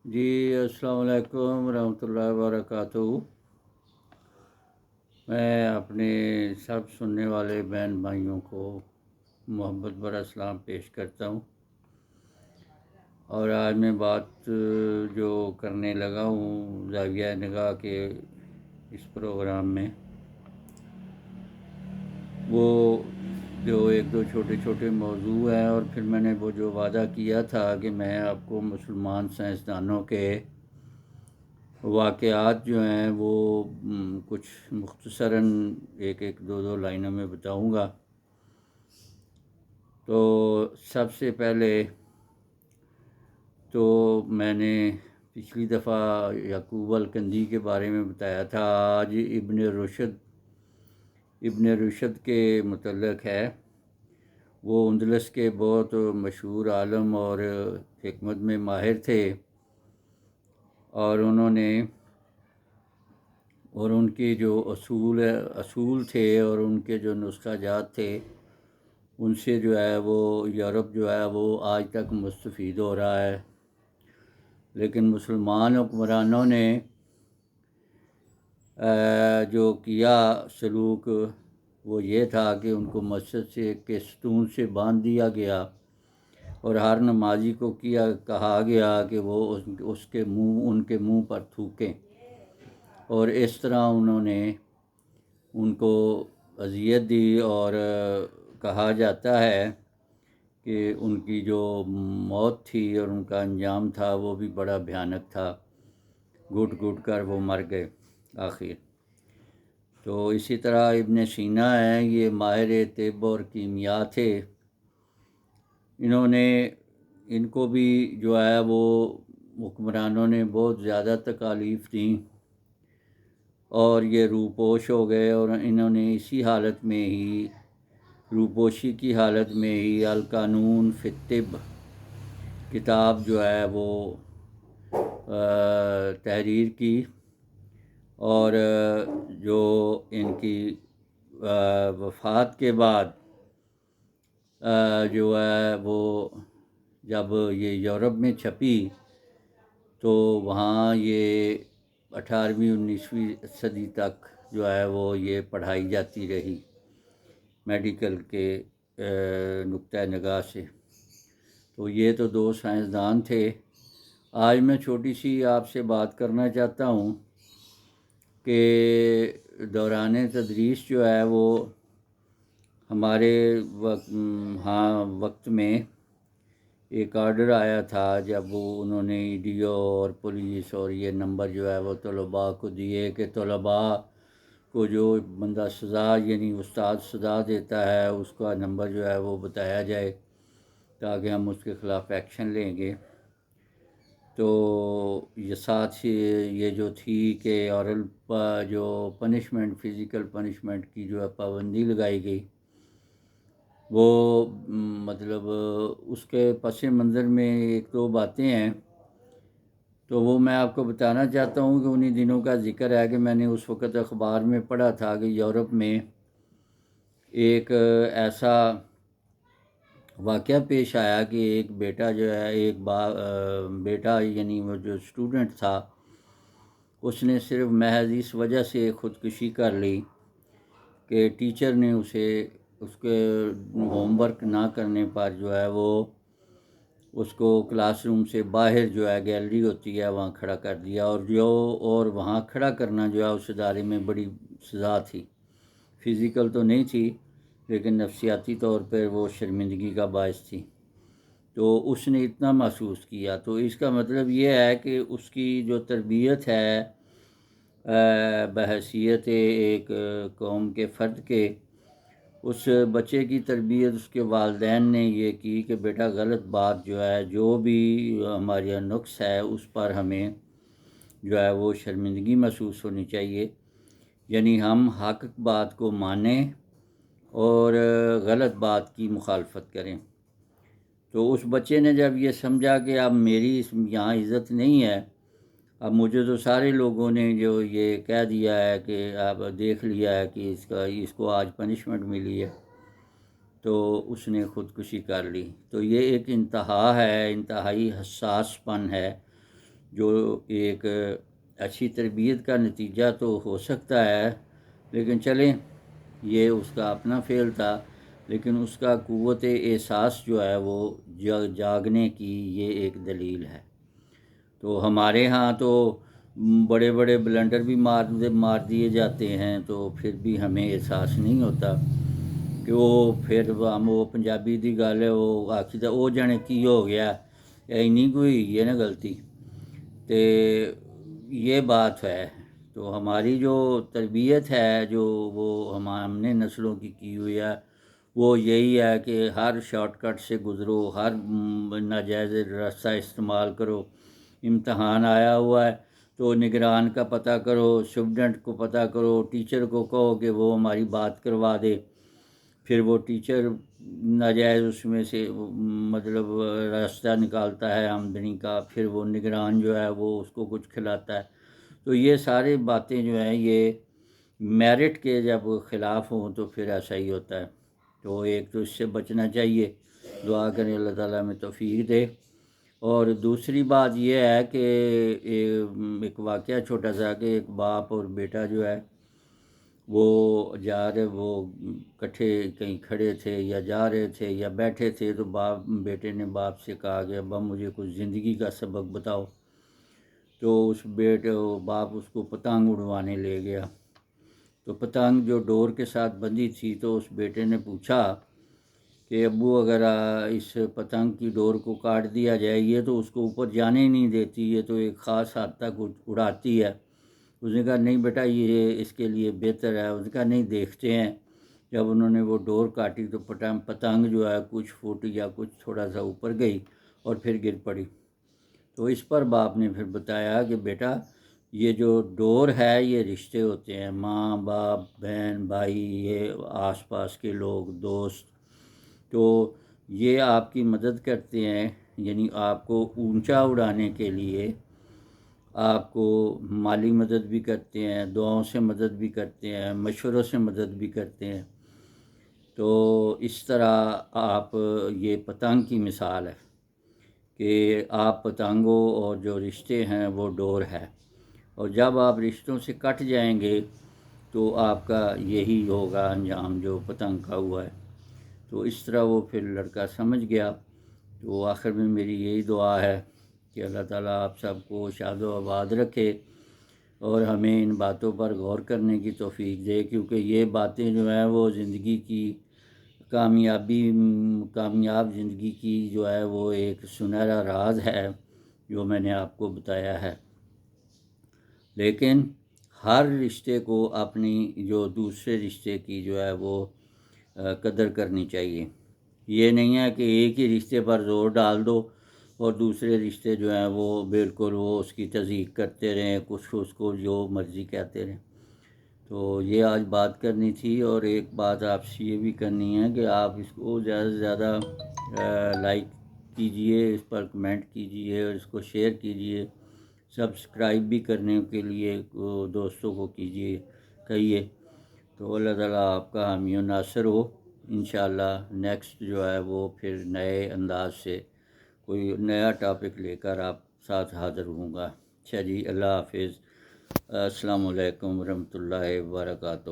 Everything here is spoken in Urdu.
جی السلام علیکم ورحمۃ اللہ وبرکاتہ۔ میں اپنے سب سننے والے بہن بھائیوں کو محبت بھرا سلام پیش کرتا ہوں، اور آج میں بات جو کرنے لگا ہوں زاویہ نگاہ کے اس پروگرام میں، وہ جو ایک دو چھوٹے چھوٹے موضوع ہیں، اور پھر میں نے وہ جو وعدہ کیا تھا کہ میں آپ کو مسلمان سائنسدانوں کے واقعات جو ہیں وہ کچھ مختصراً ایک دو لائنوں میں بتاؤں گا۔ تو سب سے پہلے تو میں نے پچھلی دفعہ یعقوب الکندی کے بارے میں بتایا تھا، آج ابن رشد کے متعلق ہے۔ وہ اندلس کے بہت مشہور عالم اور حکمت میں ماہر تھے، اور ان کے جو اصول تھے اور ان کے جو نسخہ جات تھے، ان سے جو ہے وہ یورپ جو ہے وہ آج تک مستفید ہو رہا ہے۔ لیکن مسلمان حکمرانوں نے جو کیا سلوک، وہ یہ تھا کہ ان کو مسجد کے ستون سے باندھ دیا گیا، اور ہر نمازی کو کہا گیا کہ وہ ان کے منہ پر تھوکیں، اور اس طرح انہوں نے ان کو اذیت دی، اور کہا جاتا ہے کہ ان کی جو موت تھی اور ان کا انجام تھا وہ بھی بڑا بھیانک تھا، گھٹ گھٹ کر وہ مر گئے آخر۔ تو اسی طرح ابن سینا ہیں، یہ ماہر طب اور کیمیا تھے۔ ان کو بھی جو ہے وہ حکمرانوں نے بہت زیادہ تکالیف دیں، اور یہ روپوش ہو گئے، اور انہوں نے اسی حالت میں ہی، روپوشی کی حالت میں ہی، القانون فی الطب کتاب جو ہے وہ تحریر کی، اور جو ان کی وفات کے بعد جو ہے وہ جب یہ یورپ میں چھپی تو وہاں یہ 18ویں 19ویں صدی تک جو ہے وہ یہ پڑھائی جاتی رہی میڈیکل کے نقطۂ نگاہ سے۔ تو یہ تو دو سائنسدان تھے۔ آج میں چھوٹی سی آپ سے بات کرنا چاہتا ہوں کہ دوران تدریس جو ہے وہ ہمارے وقت میں ایک آرڈر آیا تھا، جب انہوں نے ڈی او اور پولیس اور یہ نمبر جو ہے وہ طلباء کو دیے کہ طلباء کو جو بندہ سزا یعنی استاد سزا دیتا ہے اس کا نمبر جو ہے وہ بتایا جائے تاکہ ہم اس کے خلاف ایکشن لیں گے۔ تو یہ ساتھ ہی یہ جو تھی کہ اورل جو پنشمنٹ، فزیکل پنشمنٹ کی جو ہے پابندی لگائی گئی، وہ مطلب اس کے پس منظر میں ایک دو باتیں ہیں، تو وہ میں آپ کو بتانا چاہتا ہوں کہ انہی دنوں کا ذکر ہے کہ میں نے اس وقت اخبار میں پڑھا تھا کہ یورپ میں ایک ایسا واقعہ پیش آیا کہ ایک بیٹا جو ہے بیٹا یعنی وہ جو اسٹوڈنٹ تھا، اس نے صرف محض اس وجہ سے خودکشی کر لی کہ ٹیچر نے اس کے ہوم ورک نہ کرنے پر جو ہے وہ اس کو کلاس روم سے باہر جو ہے گیلری ہوتی ہے وہاں کھڑا کر دیا، اور وہاں کھڑا کرنا جو ہے اس ادارے میں بڑی سزا تھی، فزیکل تو نہیں تھی لیکن نفسیاتی طور پر وہ شرمندگی کا باعث تھی۔ تو اس نے اتنا محسوس کیا، تو اس کا مطلب یہ ہے کہ اس کی جو تربیت ہے بحیثیت ایک قوم کے فرد کے، اس بچے کی تربیت اس کے والدین نے یہ کی کہ بیٹا غلط بات جو ہے، جو بھی ہمارا نقص ہے اس پر ہمیں جو ہے وہ شرمندگی محسوس ہونی چاہیے، یعنی ہم حق بات کو مانیں اور غلط بات کی مخالفت کریں۔ تو اس بچے نے جب یہ سمجھا کہ اب میری یہاں عزت نہیں ہے، اب مجھے تو سارے لوگوں نے جو یہ کہہ دیا ہے کہ اب دیکھ لیا ہے کہ اس کو آج پنشمنٹ ملی ہے، تو اس نے خودکشی کر لی۔ تو یہ ایک انتہائی حساس پن ہے جو ایک اچھی تربیت کا نتیجہ تو ہو سکتا ہے، لیکن چلیں یہ اس کا اپنا فعل تھا، لیکن اس کا قوت احساس جو ہے وہ جاگنے کی یہ ایک دلیل ہے۔ تو ہمارے ہاں تو بڑے بڑے بلنڈر بھی مار دیے جاتے ہیں، تو پھر بھی ہمیں احساس نہیں ہوتا کہ پھر ہم وہ پنجابی دی گل ہے، وہ آخی وہ جانے کی ہو گیا، اینی کوئی ہے نا غلطی، تے یہ بات ہے۔ تو ہماری جو تربیت ہے جو وہ ہم نے نسلوں کی ہوئی ہے، وہ یہی ہے کہ ہر شارٹ کٹ سے گزرو، ہر ناجائز راستہ استعمال کرو۔ امتحان آیا ہوا ہے تو نگران کا پتہ کرو، اسٹوڈنٹ کو پتہ کرو، ٹیچر کو کہو کہ وہ ہماری بات کروا دے، پھر وہ ٹیچر ناجائز اس میں سے مطلب راستہ نکالتا ہے آمدنی کا، پھر وہ نگران جو ہے وہ اس کو کچھ کھلاتا ہے۔ تو یہ ساری باتیں جو ہیں یہ میرٹ کے جب خلاف ہوں تو پھر ایسا ہی ہوتا ہے۔ تو ایک تو اس سے بچنا چاہیے، دعا کریں اللہ تعالیٰ ہمیں توفیق دے۔ اور دوسری بات یہ ہے کہ ایک واقعہ چھوٹا سا کہ ایک باپ اور بیٹا جو ہے وہ وہ کٹھے کہیں کھڑے تھے یا جا رہے تھے یا بیٹھے تھے، تو بیٹے نے باپ سے کہا کہ ابا مجھے کچھ زندگی کا سبق بتاؤ۔ تو اس باپ اس کو پتنگ اڑوانے لے گیا، تو پتنگ جو ڈور کے ساتھ بندھی تھی، تو اس بیٹے نے پوچھا کہ ابو اگر اس پتنگ کی ڈور کو کاٹ دیا جائے، یہ تو اس کو اوپر جانے ہی نہیں دیتی، یہ تو ایک خاص حد تک اڑاتی ہے۔ اس نے کہا نہیں بیٹا یہ اس کے لیے بہتر ہے۔ اس نے کہا نہیں دیکھتے ہیں۔ جب انہوں نے وہ ڈور کاٹی تو پتنگ جو ہے کچھ فٹ یا کچھ تھوڑا سا اوپر گئی اور پھر گر پڑی۔ تو اس پر باپ نے پھر بتایا کہ بیٹا یہ جو ڈور ہے یہ رشتے ہوتے ہیں، ماں باپ بہن بھائی، یہ آس پاس کے لوگ دوست، تو یہ آپ کی مدد کرتے ہیں، یعنی آپ کو اونچا اڑانے کے لیے آپ کو مالی مدد بھی کرتے ہیں، دعاؤں سے مدد بھی کرتے ہیں، مشوروں سے مدد بھی کرتے ہیں۔ تو اس طرح آپ یہ پتنگ کی مثال ہے کہ آپ پتنگوں اور جو رشتے ہیں وہ ڈور ہے، اور جب آپ رشتوں سے کٹ جائیں گے تو آپ کا یہی ہوگا انجام جو پتنگ کا ہوا ہے۔ تو اس طرح وہ پھر لڑکا سمجھ گیا۔ تو آخر میں میری یہی دعا ہے کہ اللہ تعالیٰ آپ سب کو شاد و آباد رکھے اور ہمیں ان باتوں پر غور کرنے کی توفیق دے، کیونکہ یہ باتیں جو ہیں وہ زندگی کی کامیاب زندگی کی جو ہے وہ ایک سنہرا راز ہے جو میں نے آپ کو بتایا ہے۔ لیکن ہر رشتے کو اپنی جو دوسرے رشتے کی جو ہے وہ قدر کرنی چاہیے۔ یہ نہیں ہے کہ ایک ہی رشتے پر زور ڈال دو اور دوسرے رشتے جو ہیں وہ بالکل وہ اس کی تضییق کرتے رہیں، کچھ اس کو جو مرضی کہتے رہیں۔ تو یہ آج بات کرنی تھی، اور ایک بات آپ سے یہ بھی کرنی ہے کہ آپ اس کو زیادہ سے زیادہ لائک کیجئے، اس پر کمنٹ کیجئے اور اس کو شیئر کیجئے، سبسکرائب بھی کرنے کے لیے دوستوں کو کہیے۔ تو اللہ تعالیٰ آپ کا حامی و ناصر ہو۔ انشاءاللہ نیکسٹ جو ہے وہ پھر نئے انداز سے کوئی نیا ٹاپک لے کر آپ ساتھ حاضر ہوں گا۔ اچھا جی، اللہ حافظ، السلام علیکم ورحمۃ اللہ وبرکاتہ۔